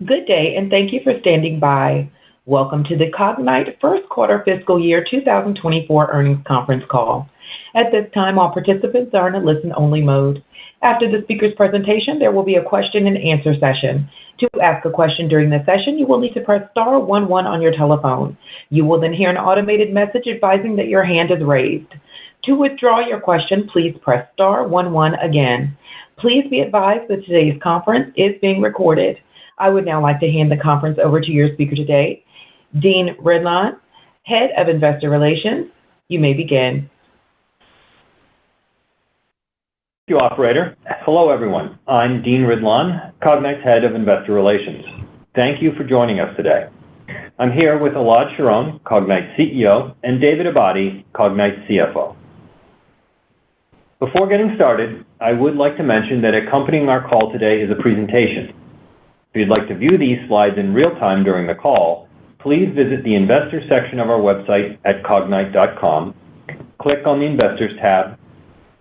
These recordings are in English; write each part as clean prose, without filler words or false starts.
Good day, and thank you for standing by. Welcome to the Cognyte First Quarter Fiscal Year 2024 Earnings Conference Call. At this time, all participants are in a listen-only mode. After the speaker's presentation, there will be a question-and-answer session. To ask a question during the session, you will need to press star 11 on your telephone. You will then hear an automated message advising that your hand is raised. To withdraw your question, please press star 11 again. Please be advised that today's conference is being recorded. I would now like to hand the conference over to your speaker today, Dean Ridlon, Head of Investor Relations. You may begin. Thank you, Operator. Hello, everyone. I'm Dean Ridlon, Cognyte's Head of Investor Relations. Thank you for joining us today. I'm here with Elad Sharon, Cognyte's CEO, and David Abadi, Cognyte's CFO. Before getting started, I would like to mention that accompanying our call today is a presentation. If you'd like to view these slides in real time during the call, please visit the Investors section of our website at cognyte.com, click on the Investors tab,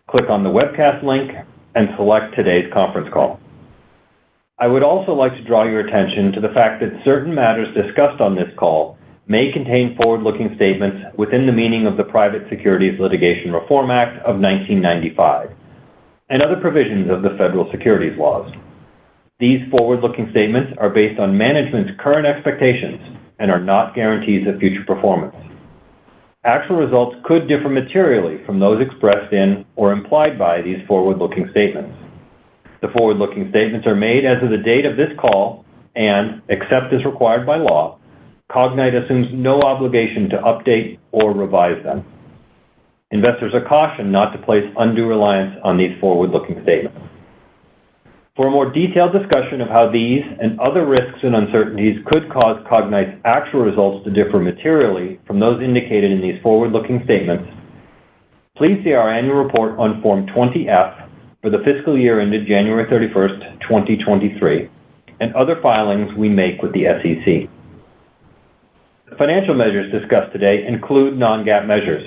click on the webcast link, and select today's conference call. I would also like to draw your attention to the fact that certain matters discussed on this call may contain forward-looking statements within the meaning of the Private Securities Litigation Reform Act of 1995 and other provisions of the federal securities laws. These forward-looking statements are based on management's current expectations and are not guarantees of future performance. Actual results could differ materially from those expressed in or implied by these forward-looking statements. The forward-looking statements are made as of the date of this call and, except as required by law, Cognyte assumes no obligation to update or revise them. Investors are cautioned not to place undue reliance on these forward-looking statements. For a more detailed discussion of how these and other risks and uncertainties could cause Cognyte's actual results to differ materially from those indicated in these forward-looking statements, please see our annual report on Form 20-F for the fiscal year ended January 31st, 2023, and other filings we make with the SEC. The financial measures discussed today include non-GAAP measures.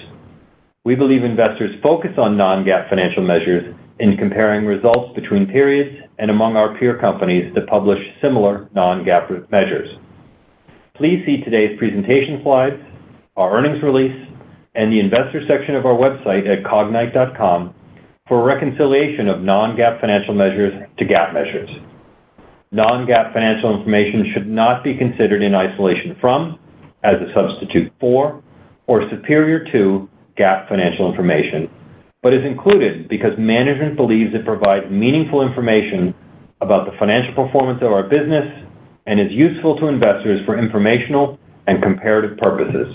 We believe investors focus on non-GAAP financial measures in comparing results between periods and among our peer companies that publish similar non-GAAP measures. Please see today's presentation slides, our earnings release, and the Investors section of our website at cognyte.com for a reconciliation of non-GAAP financial measures to GAAP measures. Non-GAAP financial information should not be considered in isolation from, as a substitute for, or superior to GAAP financial information, but is included because management believes it provides meaningful information about the financial performance of our business and is useful to investors for informational and comparative purposes.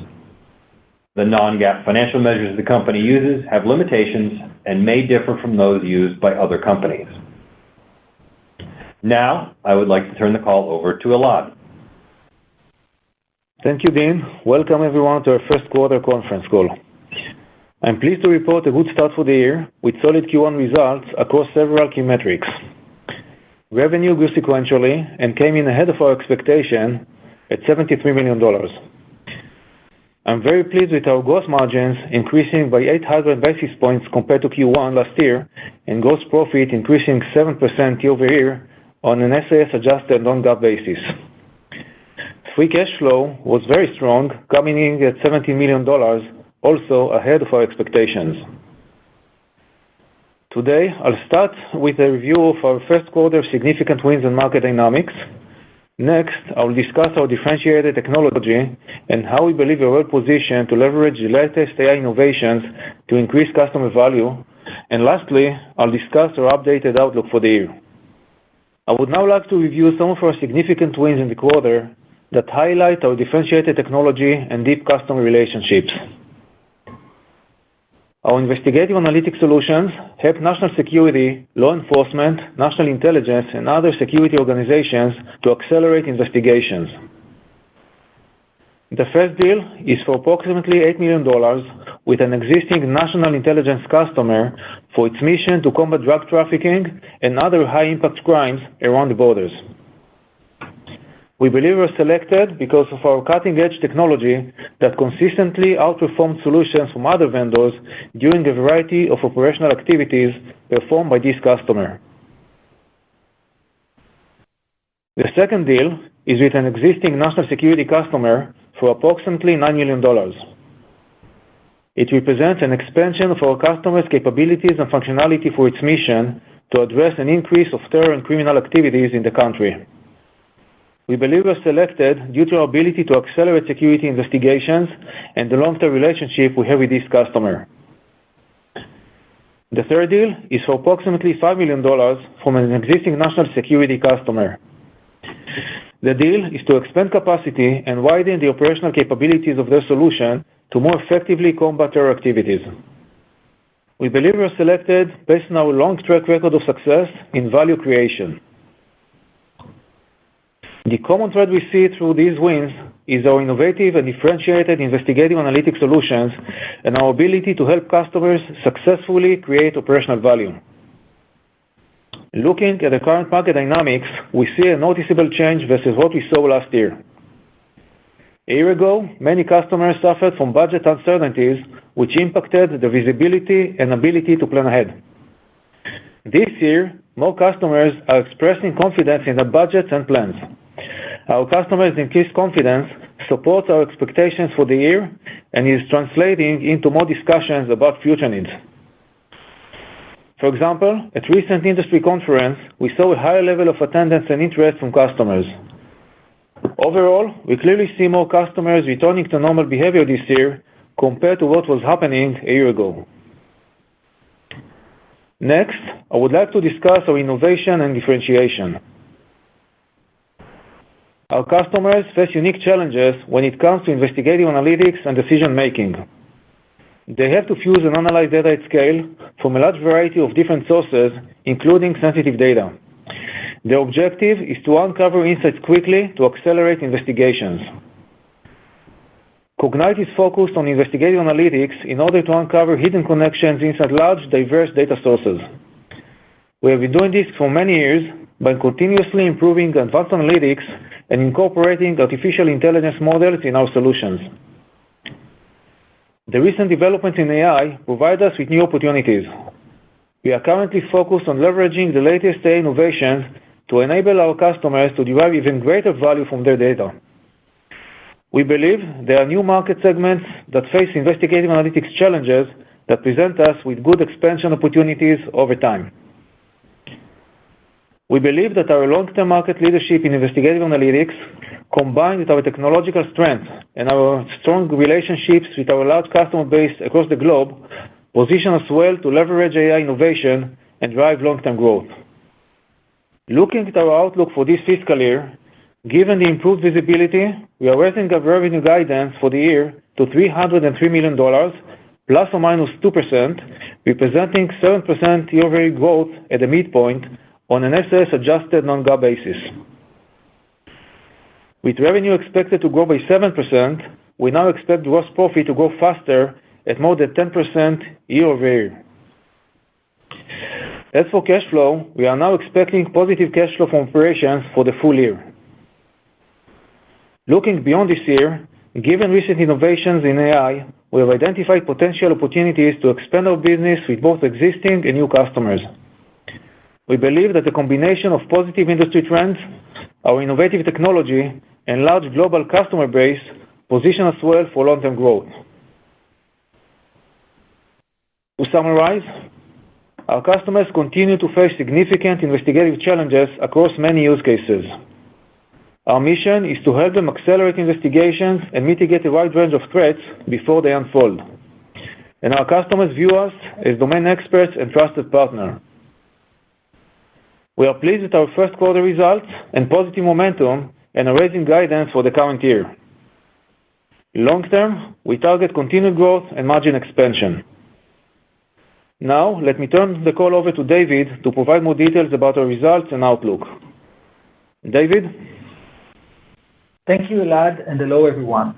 The non-GAAP financial measures the company uses have limitations and may differ from those used by other companies. Now, I would like to turn the call over to Elad. Thank you, Dean. Welcome, everyone, to our first quarter conference call. I'm pleased to report a good start for the year with solid Q1 results across several key metrics. Revenue grew sequentially and came in ahead of our expectation at $73 million. I'm very pleased with our gross margins increasing by 800 basis points compared to Q1 last year, and gross profit increasing 7% year-over-year on an SAS-adjusted non-GAAP basis. Free cash flow was very strong, coming in at $17 million, also ahead of our expectations. Today, I'll start with a review of our first quarter significant wins and market dynamics. Next, I'll discuss our differentiated technology and how we believe we're well positioned to leverage the latest AI innovations to increase customer value. And lastly, I'll discuss our updated outlook for the year. I would now like to review some of our significant wins in the quarter that highlight our differentiated technology and deep customer relationships. Our investigative analytics solutions help national security, law enforcement, national intelligence, and other security organizations to accelerate investigations. The first deal is for approximately $8 million with an existing national intelligence customer for its mission to combat drug trafficking and other high-impact crimes around the borders. We believe we're selected because of our cutting-edge technology that consistently outperformed solutions from other vendors during a variety of operational activities performed by this customer. The second deal is with an existing national security customer for approximately $9 million. It represents an expansion of our customer's capabilities and functionality for its mission to address an increase of terror and criminal activities in the country. We believe we are selected due to our ability to accelerate security investigations and the long-term relationship we have with this customer. The third deal is for approximately $5 million from an existing national security customer. The deal is to expand capacity and widen the operational capabilities of their solution to more effectively combat terror activities. We believe we are selected based on our long track record of success in value creation. The common thread we see through these wins is our innovative and differentiated investigative analytics solutions and our ability to help customers successfully create operational value. Looking at the current market dynamics, we see a noticeable change versus what we saw last year. A year ago, many customers suffered from budget uncertainties, which impacted the visibility and ability to plan ahead. This year, more customers are expressing confidence in their budgets and plans. Our customers' increased confidence supports our expectations for the year and is translating into more discussions about future needs. For example, at recent industry conference, we saw a higher level of attendance and interest from customers. Overall, we clearly see more customers returning to normal behavior this year compared to what was happening a year ago. Next, I would like to discuss our innovation and differentiation. Our customers face unique challenges when it comes to investigative analytics and decision-making. They have to fuse and analyze data at scale from a large variety of different sources, including sensitive data. The objective is to uncover insights quickly to accelerate investigations. Cognyte is focused on investigative analytics in order to uncover hidden connections inside large, diverse data sources. We have been doing this for many years by continuously improving advanced analytics and incorporating artificial intelligence models in our solutions. The recent developments in AI provide us with new opportunities. We are currently focused on leveraging the latest AI innovations to enable our customers to derive even greater value from their data. We believe there are new market segments that face investigative analytics challenges that present us with good expansion opportunities over time. We believe that our long-term market leadership in investigative analytics, combined with our technological strength and our strong relationships with our large customer base across the globe, position us well to leverage AI innovation and drive long-term growth. Looking at our outlook for this fiscal year, given the improved visibility, we are raising our revenue guidance for the year to $303 million, plus or minus 2%, representing 7% year-over-year growth at the midpoint on an SS-adjusted non-GAAP basis. With revenue expected to grow by 7%, we now expect gross profit to grow faster at more than 10% year-over-year. As for cash flow, we are now expecting positive cash flow from operations for the full year. Looking beyond this year, given recent innovations in AI, we have identified potential opportunities to expand our business with both existing and new customers. We believe that the combination of positive industry trends, our innovative technology, and large global customer base position us well for long-term growth. To summarize, our customers continue to face significant investigative challenges across many use cases. Our mission is to help them accelerate investigations and mitigate a wide range of threats before they unfold. And our customers view us as domain experts and trusted partner. We are pleased with our first quarter results and positive momentum and are raising guidance for the current year. Long term, we target continued growth and margin expansion. Now, let me turn the call over to David to provide more details about our results and outlook. David? Thank you, Elad, and hello, everyone.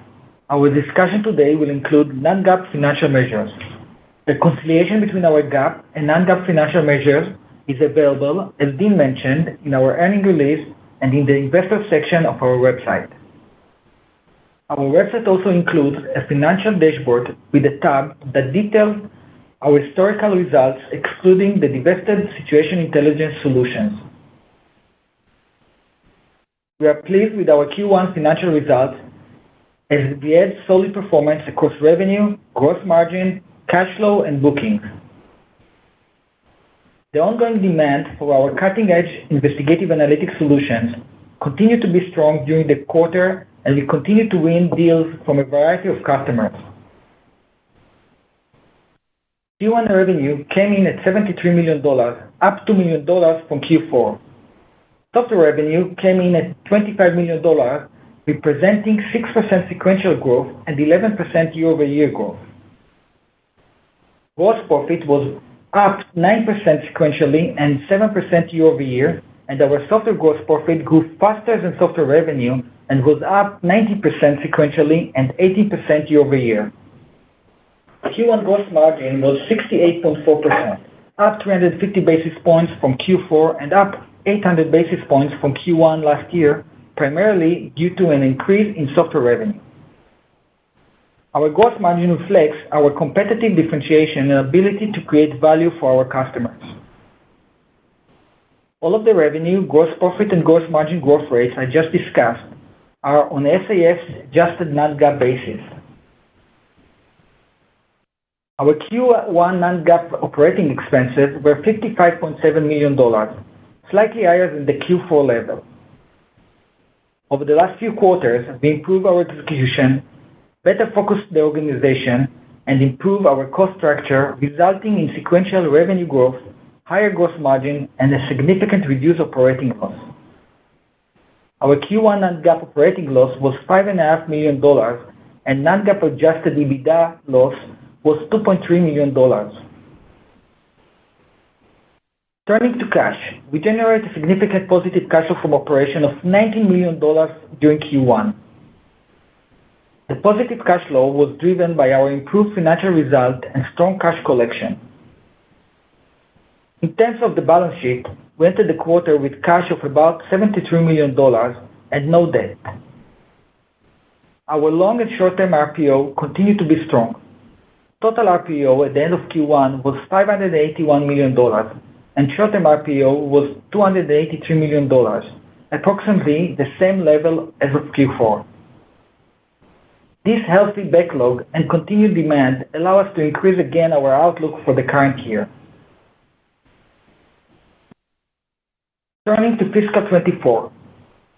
Our discussion today will include non-GAAP financial measures. The reconciliation between our GAAP and non-GAAP financial measures is available, as Dean mentioned, in our earnings release and in the investor section of our website. Our website also includes a financial dashboard with a tab that details our historical results, excluding the divested Situation Intelligence solutions. We are pleased with our Q1 financial results as we had solid performance across revenue, gross margin, cash flow, and bookings. The ongoing demand for our cutting-edge investigative analytics solutions continued to be strong during the quarter, and we continue to win deals from a variety of customers. Q1 revenue came in at $73 million, up $2 million from Q4. Software revenue came in at $25 million, representing 6% sequential growth and 11% year-over-year growth. Gross profit was up 9% sequentially and 7% year-over-year, and our software gross profit grew faster than software revenue and was up 90% sequentially and 18% year-over-year. Q1 gross margin was 68.4%, up 350 basis points from Q4 and up 800 basis points from Q1 last year, primarily due to an increase in software revenue. Our gross margin reflects our competitive differentiation and ability to create value for our customers. All of the revenue, gross profit, and gross margin growth rates I just discussed are on SAS-adjusted non-GAAP basis. Our Q1 non-GAAP operating expenses were $55.7 million, slightly higher than the Q4 level. Over the last few quarters, we improved our execution, better focused the organization, and improved our cost structure, resulting in sequential revenue growth, higher gross margin, and a significant reduced operating loss. Our Q1 non-GAAP operating loss was $5.5 million, and non-GAAP adjusted EBITDA loss was $2.3 million. Turning to cash, we generated significant positive cash flow from operation of $19 million during Q1. The positive cash flow was driven by our improved financial result and strong cash collection. In terms of the balance sheet, we entered the quarter with cash of about $73 million and no debt. Our long and short-term RPO continued to be strong. Total RPO at the end of Q1 was $581 million, and short-term RPO was $283 million, approximately the same level as of Q4. This healthy backlog and continued demand allow us to increase again our outlook for the current year. Turning to fiscal 2024.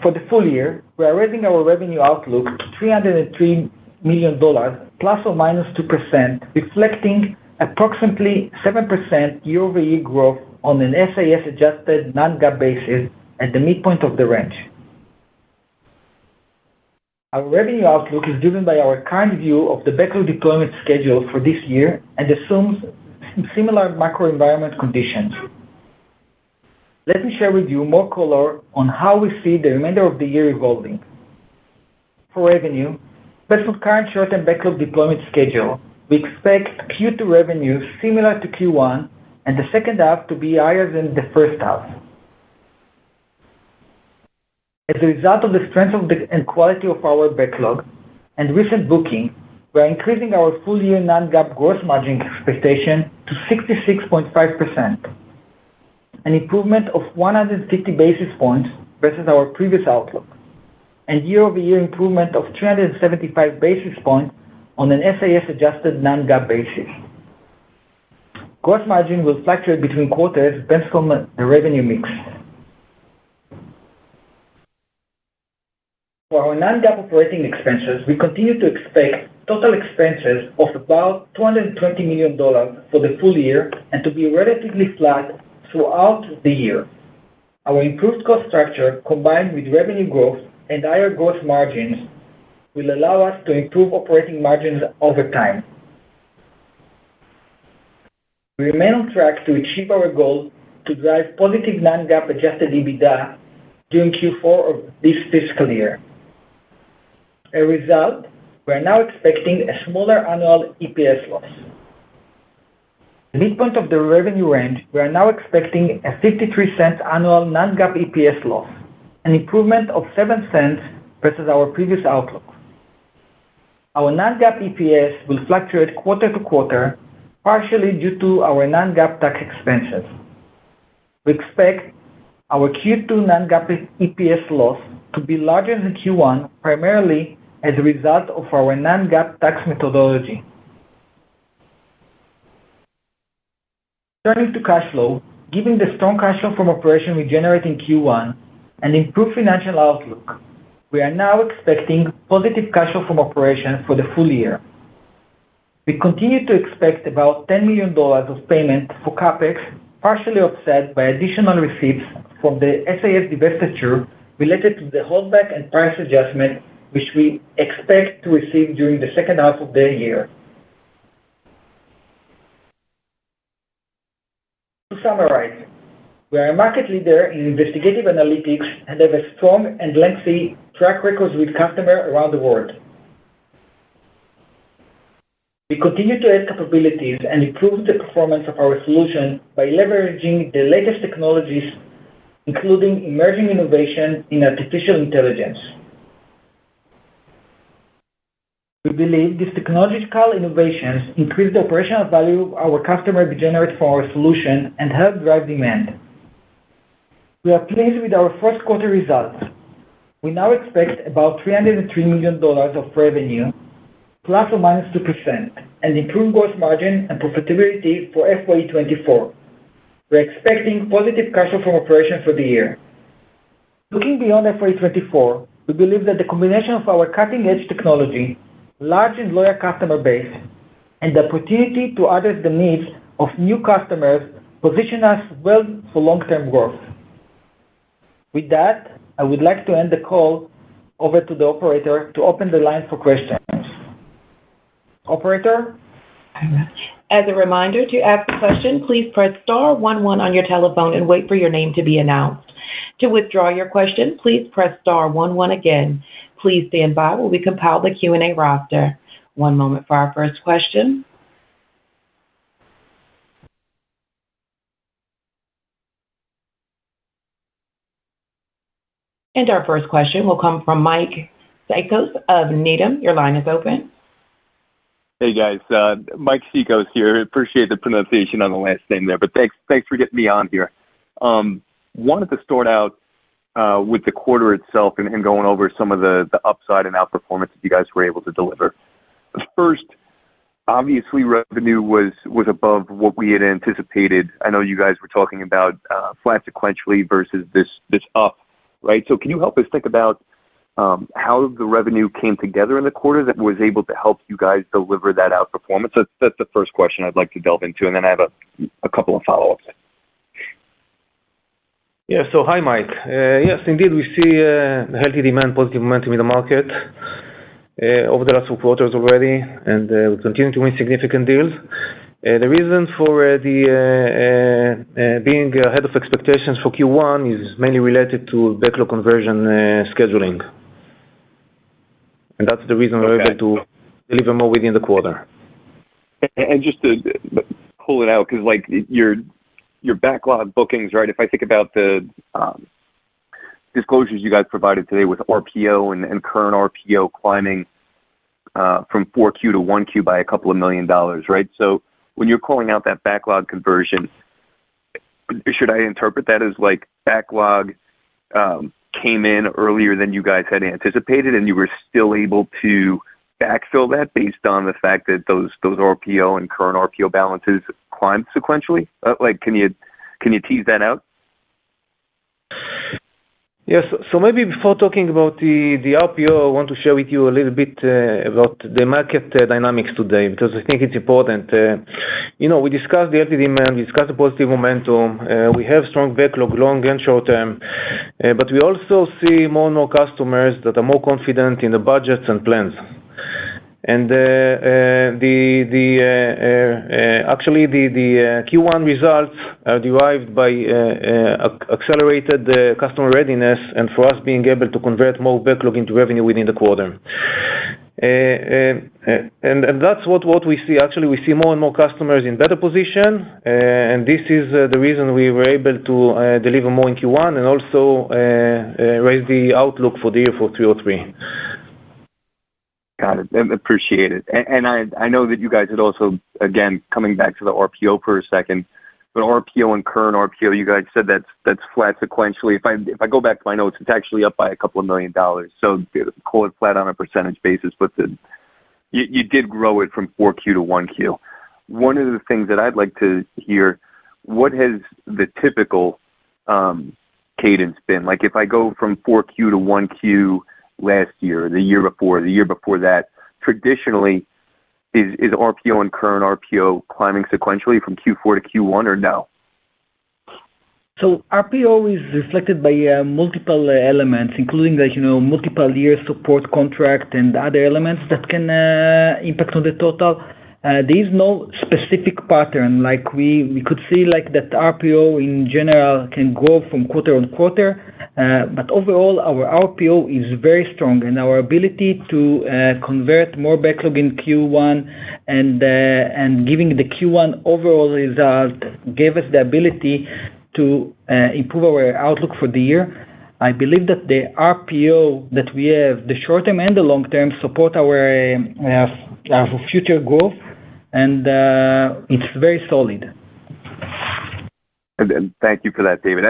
For the full year, we are raising our revenue outlook to $303 million ±2%, reflecting approximately 7% year-over-year growth on an SAS-adjusted non-GAAP basis at the midpoint of the range. Our revenue outlook is driven by our current view of the backlog deployment schedule for this year and assumes similar macro environment conditions. Let me share with you more color on how we see the remainder of the year evolving. For revenue, based on current short-term backlog deployment schedule, we expect Q2 revenue similar to Q1 and the second half to be higher than the first half. As a result of the strength and quality of our backlog and recent booking, we are increasing our full-year non-GAAP gross margin expectation to 66.5%, an improvement of 150 basis points versus our previous outlook, and year-over-year improvement of 375 basis points on an SAS-adjusted non-GAAP basis. Gross margin will fluctuate between quarters based on the revenue mix. For our non-GAAP operating expenses, we continue to expect total expenses of about $220 million for the full year and to be relatively flat throughout the year. Our improved cost structure, combined with revenue growth and higher gross margins, will allow us to improve operating margins over time. We remain on track to achieve our goal to drive positive non-GAAP adjusted EBITDA during Q4 of this fiscal year. As a result, we are now expecting a smaller annual EPS loss. The midpoint of the revenue range, we are now expecting a $0.53 annual non-GAAP EPS loss, an improvement of $0.07 versus our previous outlook. Our non-GAAP EPS will fluctuate quarter to quarter, partially due to our non-GAAP tax expenses. We expect our Q2 non-GAAP EPS loss to be larger than Q1, primarily as a result of our non-GAAP tax methodology. Turning to cash flow, given the strong cash flow from operation we generate in Q1 and improved financial outlook, we are now expecting positive cash flow from operations for the full year. We continue to expect about $10 million of payment for CapEx, partially offset by additional receipts from the SAS divestiture related to the holdback and price adjustment, which we expect to receive during the second half of the year. To summarize, we are a market leader in investigative analytics and have a strong and lengthy track record with customers around the world. We continue to add capabilities and improve the performance of our solution by leveraging the latest technologies, including emerging innovation in artificial intelligence. We believe these technological innovations increase the operational value our customers generate from our solution and help drive demand. We are pleased with our first quarter results. We now expect about $303 million of revenue, ±2%, and improved gross margin and profitability for FY 2024. We're expecting positive cash flow from operations for the year. Looking beyond FY 2024, we believe that the combination of our cutting-edge technology, large and loyal customer base, and the opportunity to address the needs of new customers position us well for long-term growth. With that, I would like to hand the call over to the operator to open the line for questions. Operator? As a reminder, to ask a question, please press star 11 on your telephone and wait for your name to be announced. To withdraw your question, please press star 11 again. Please stand by while we compile the Q&A roster. One moment for our first question. And our first question will come from Mike Cikos of Needham. Your line is open. Hey, guys. Mike Cikos here. Appreciate the pronunciation on the last name there, but thanks for getting me on here. Wanted to start out with the quarter itself and going over some of the upside and outperformance that you guys were able to deliver. First, obviously, revenue was above what we had anticipated. I know you guys were talking about flat sequentially versus this up, right? So can you help us think about how the revenue came together in the quarter that was able to help you guys deliver that outperformance? That's the first question I'd like to delve into, and then I have a couple of follow-ups. Yeah. So hi, Mike. Yes, indeed, we see healthy demand, positive momentum in the market over the last 2 quarters already, and we continue to win significant deals. The reason for being ahead of expectations for Q1 is mainly related to backlog conversion scheduling. And that's the reason we're able to deliver more within the quarter. And just to pull it out, because like your backlog bookings, right? If I think about the disclosures you guys provided today with RPO and current RPO climbing from 4Q to 1Q by a couple of $1 million, right? So when you're calling out that backlog conversion, should I interpret that as like backlog came in earlier than you guys had anticipated, and you were still able to backfill that based on the fact that those RPO and current RPO balances climbed sequentially? Like, can you tease that out? Yes. So maybe before talking about the RPO, I want to share with you a little bit about the market dynamics today, because I think it's important. We discussed the healthy demand, we discussed the positive momentum. We have strong backlog, long and short term, but we also see more and more customers that are more confident in the budgets and plans. And actually, the Q1 results are derived by accelerated customer readiness and for us being able to convert more backlog into revenue within the quarter. And that's what we see. Actually, we see more and more customers in better position, and this is the reason we were able to deliver more in Q1 and also raise the outlook for the year for 303. Got it. Appreciate it. And I know that you guys had also, again, coming back to the RPO for a second, but RPO and current RPO, you guys said that's flat sequentially. If I go back to my notes, it's actually up by a couple of $1 million. So call it flat on a percentage basis, but you did grow it from 4Q to 1Q. One of the things that I'd like to hear, what has the typical cadence been? Like if I go from 4Q to 1Q last year, the year before that, traditionally, is RPO and current RPO climbing sequentially from Q4 to Q1 or no? So RPO is reflected by multiple elements, including multiple year support contract and other elements that can impact on the total. There is no specific pattern. Like we could see like that RPO in general can grow from quarter on quarter, but overall our RPO is very strong, and our ability to convert more backlog in Q1 and giving the Q1 overall result gave us the ability to improve our outlook for the year. I believe that the RPO that we have, the short term and the long term, support our future growth, and it's very solid. And thank you for that, David.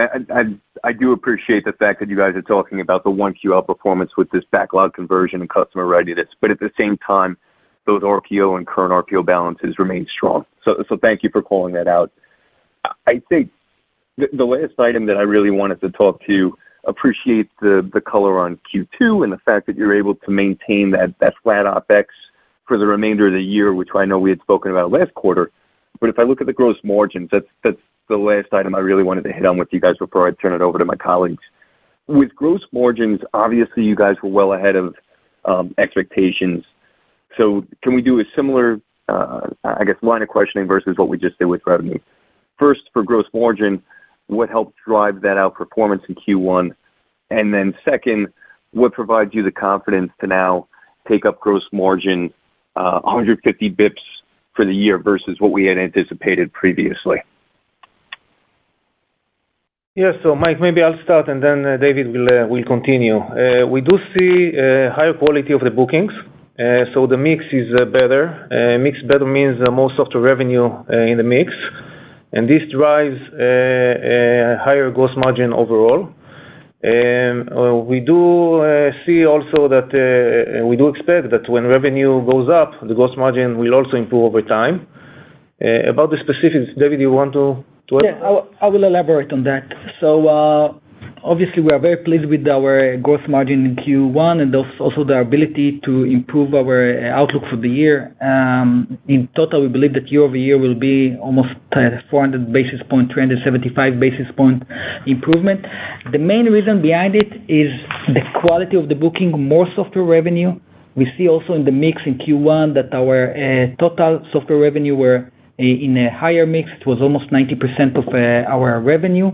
I do appreciate the fact that you guys are talking about the 1Q outperformance with this backlog conversion and customer readiness, but at the same time, those RPO and current RPO balances remain strong. So thank you for calling that out. I think the last item that I really wanted to talk to, appreciate the color on Q2 and the fact that you're able to maintain that flat OpEx for the remainder of the year, which I know we had spoken about last quarter. But if I look at the gross margins, that's the last item I really wanted to hit on with you guys before I turn it over to my colleagues. With gross margins, obviously you guys were well ahead of expectations. So can we do a similar, line of questioning versus what we just did with revenue? First, for gross margin, what helped drive that outperformance in Q1? And then second, what provides you the confidence to now take up gross margin 150 bips for the year versus what we had anticipated previously? Yeah, so Mike, maybe I'll start and then David will continue. We do see higher quality of the bookings, so the mix is better. Mix better means more software revenue in the mix, and this drives a higher gross margin overall. We do see also that we do expect that when revenue goes up, the gross margin will also improve over time. About the specifics, David, you want to add? Yeah, I will elaborate on that. So obviously we are very pleased with our gross margin in Q1 and also the ability to improve our outlook for the year. In total, we believe that year over year will be almost 400 basis point, 375 basis point improvement. The main reason behind it is the quality of the booking, more software revenue. We see also in the mix in Q1 that our total software revenue were in a higher mix. It was almost 90% of our revenue.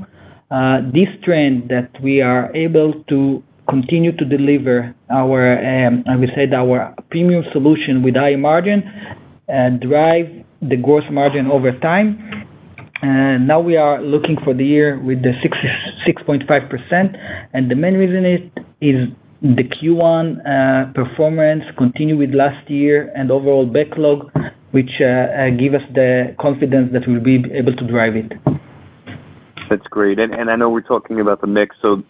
This trend that we are able to continue to deliver our, I would say, our premium solution with high margin, drive the gross margin over time. Now we are looking for the year with the 6.5%, and the main reason is the Q1 performance continue with last year and overall backlog, which give us the confidence that we'll be able to drive it. That's great. And I know we're talking about the mix, so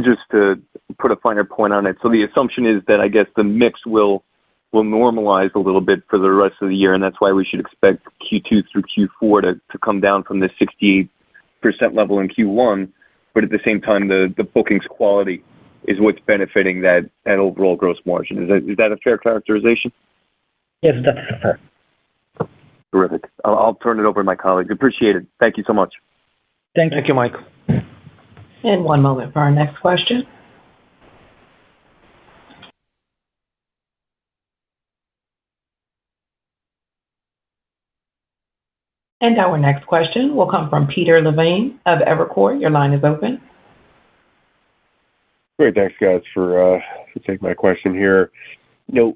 just to put a finer point on it. So the assumption is that I guess the mix will normalize a little bit for the rest of the year, and that's why we should expect Q2 through Q4 to come down from the 68% level in Q1, but at the same time, the bookings quality is what's benefiting that overall gross margin. Is that a fair characterization? Yes, that's fair. Terrific. I'll turn it over to my colleagues. Appreciate it. Thank you so much. Thank you, Mike. And one moment for our next question. And our next question will come from Peter Levine of Evercore. Your line is open. Great. Thanks, guys, for taking my question here. Your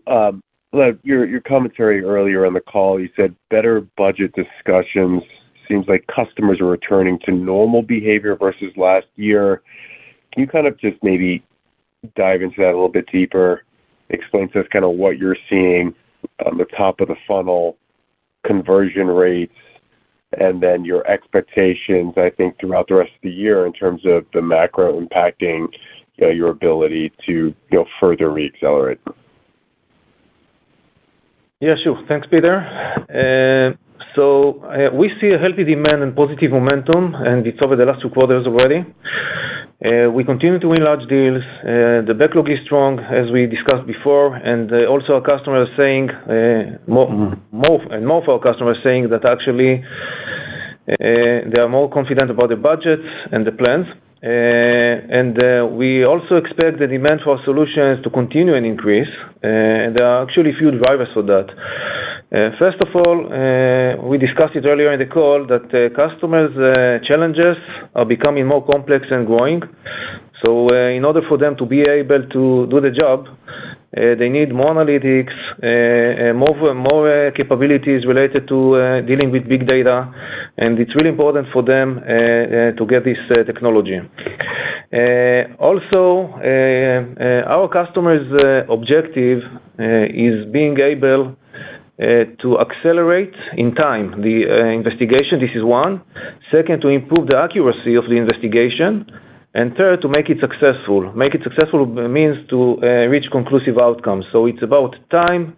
commentary earlier on the call, you said better budget discussions. Seems like customers are returning to normal behavior versus last year. Can you kind of just maybe dive into that a little bit deeper? Explain to us kind of what you're seeing on the top of the funnel, conversion rates, and then your expectations, I think, throughout the rest of the year in terms of the macro impacting your ability to further reaccelerate. Yeah, sure. Thanks, Peter. We see a healthy demand and positive momentum, and it's over the last 2 quarters already. We continue to win large deals. The backlog is strong, as we discussed before, and also our customers are saying, more of our customers are saying that actually they are more confident about the budgets and the plans. We also expect the demand for our solutions to continue and increase, and there are actually a few drivers for that. First of all, we discussed it earlier in the call that customers' challenges are becoming more complex and growing. In order for them to be able to do the job, they need more analytics, more capabilities related to dealing with big data, and it's really important for them to get this technology. Also, our customers' objective is being able to accelerate in time the investigation. This is one. Second, to improve the accuracy of the investigation. And third, to make it successful. Make it successful means to reach conclusive outcomes. So it's about time,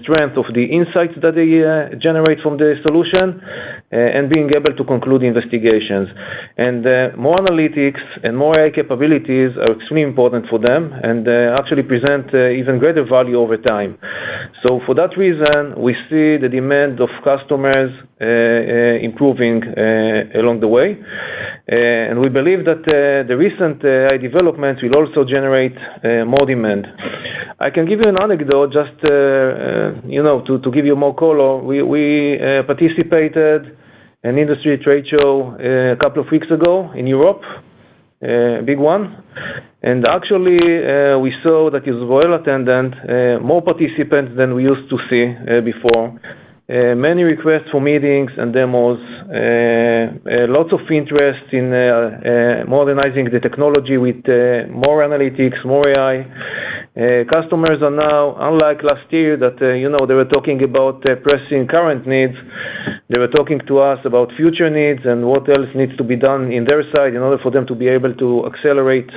strength of the insights that they generate from the solution, and being able to conclude investigations. And more analytics and more AI capabilities are extremely important for them, and actually present even greater value over time. So for that reason, we see the demand of customers improving along the way. And we believe that the recent AI developments will also generate more demand. I can give you an anecdote just to give you more color. We participated in an industry trade show a couple of weeks ago in Europe, a big one. And actually, we saw that it was well attended, more participants than we used to see before. Many requests for meetings and demos, lots of interest in modernizing the technology with more analytics, more AI. Customers are now, unlike last year that they were talking about pressing current needs, they were talking to us about future needs and what else needs to be done in their side in order for them to be able to accelerate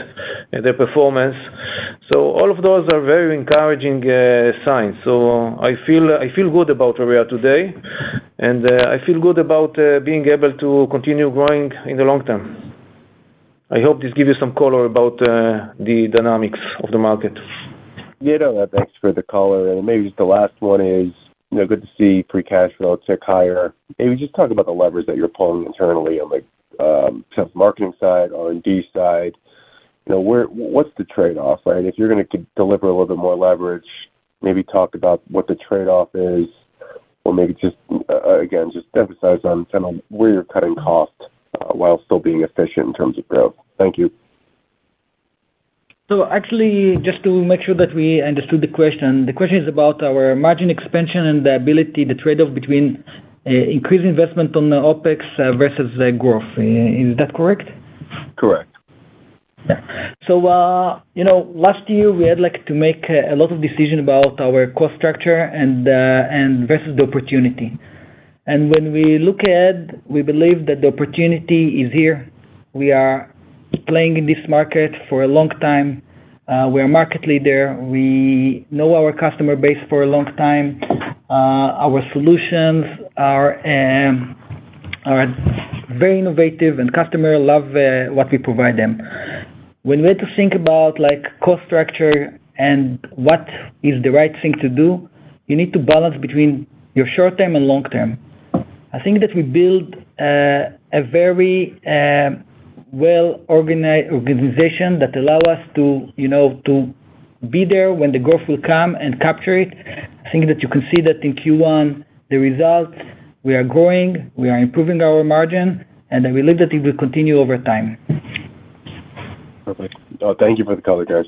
their performance. So all of those are very encouraging signs. So I feel good about where we are today, and I feel good about being able to continue growing in the long term. I hope this gives you some color about the dynamics of the market. Yeah, no, thanks for the color. And maybe just the last one is, good to see free cash flow tick higher. Maybe just talk about the levers that you're pulling internally on the sales marketing side, R&D side. What's the trade-off, right? If you're going to deliver a little bit more leverage, maybe talk about what the trade-off is, or maybe just emphasize on kind of where you're cutting cost while still being efficient in terms of growth. Thank you. So actually, just to make sure that we understood the question is about our margin expansion and the ability, the trade-off between increased investment on the OpEx versus growth. Is that correct? Correct. Yeah. So, last year we had to make a lot of decisions about our cost structure and versus the opportunity. And when we look ahead, we believe that the opportunity is here. We are playing in this market for a long time. We are market leader. We know our customer base for a long time. Our solutions are very innovative, and customers love what we provide them. When we have to think about cost structure and what is the right thing to do, you need to balance between your short term and long term. I think that we build a very well-organized organization that allow us to be there when the growth will come and capture it. I think that you can see that in Q1, the results, we are growing, we are improving our margin, and I believe that it will continue over time. Perfect. Thank you for the color, guys.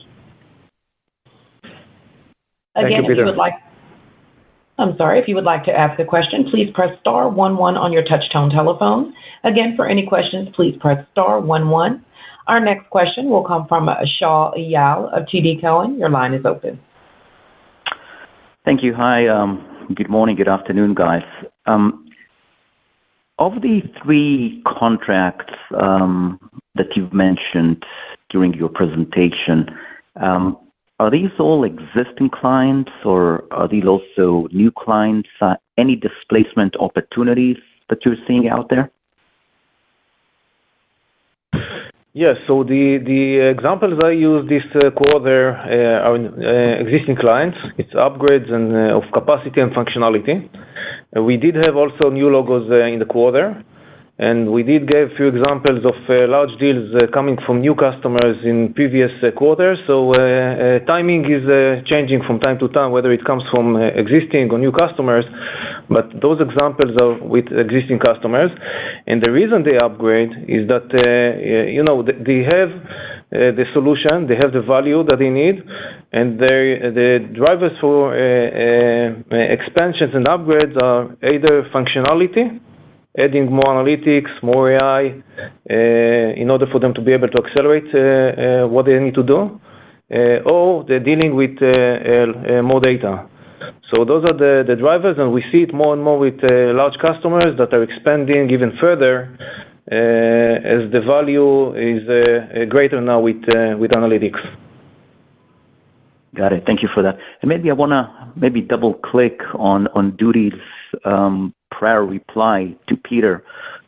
Again, if you would like to ask a question, please press star 11 on your touch-tone telephone. Again, for any questions, please press star 11. Our next question will come from Shaul Eyal of TD Cowen. Your line is open. Thank you. Hi. Good morning. Good afternoon, guys. Of the 3 contracts that you've mentioned during your presentation, are these all existing clients, or are these also new clients? Any displacement opportunities that you're seeing out there? Yes. So the examples I use this quarter are existing clients. It's upgrades and of capacity and functionality. We did have also new logos in the quarter, and we did give a few examples of large deals coming from new customers in previous quarters. So timing is changing from time to time, whether it comes from existing or new customers, but those examples are with existing customers. And the reason they upgrade is that they have the solution, they have the value that they need, and the drivers for expansions and upgrades are either functionality, adding more analytics, more AI, in order for them to be able to accelerate what they need to do, or they're dealing with more data. So those are the drivers, and we see it more and more with large customers that are expanding even further as the value is greater now with analytics. Got it. Thank you for that. And maybe I want to double click on Duty's prior reply to Peter,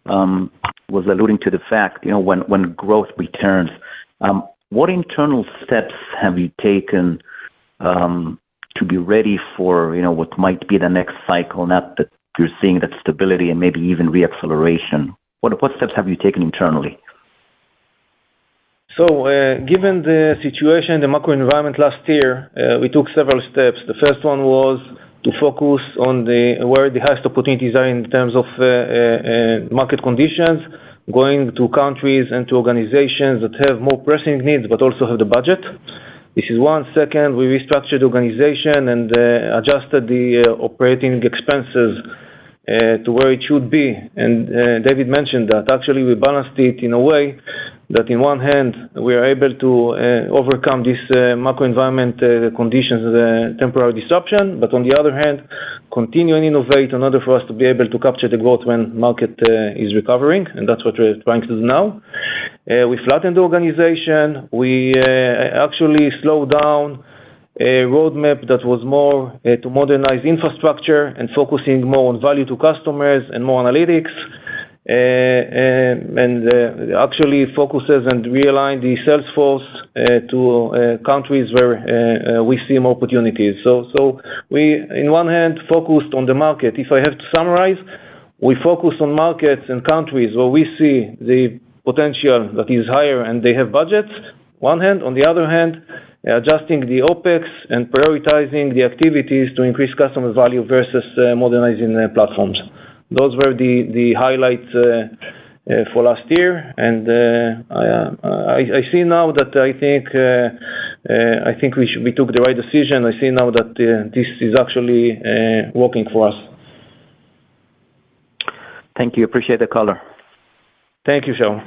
was alluding to the fact, when growth returns, what internal steps have you taken to be ready for, what might be the next cycle, not that you're seeing that stability and maybe even reacceleration? What steps have you taken internally? So, given the situation, the macro environment last year, we took several steps. The first one was to focus on where the highest opportunities are in terms of market conditions, going to countries and to organizations that have more pressing needs but also have the budget. This is one. Second, we restructured the organization and adjusted the operating expenses to where it should be. And David mentioned that actually we balanced it in a way that in one hand we are able to overcome this macro environment conditions, temporary disruption, but on the other hand continue and innovate in order for us to be able to capture the growth when market is recovering, and that's what we're trying to do now. We flattened the organization. We actually slowed down a roadmap that was more to modernize infrastructure and focusing more on value to customers and more analytics, and actually focuses and realign the sales force to countries where we see more opportunities. So we, in one hand, focused on the market. If I have to summarize, we focus on markets and countries where we see the potential that is higher and they have budgets, one hand. On the other hand, adjusting the OpEx and prioritizing the activities to increase customer value versus modernizing platforms. Those were the highlights for last year, and I see now that I think we took the right decision. I see now that this is actually working for us. Thank you. Appreciate the color. Thank you, Shaul.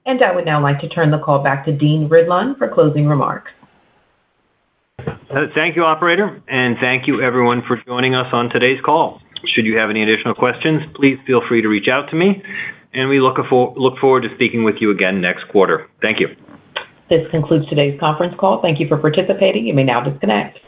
And I would now like to turn the call back to Dean Ridlon for closing remarks. Thank you, operator, and thank you everyone for joining us on today's call. Should you have any additional questions, please feel free to reach out to me, and we look forward to speaking with you again next quarter. Thank you. This concludes today's conference call. Thank you for participating. You may now disconnect.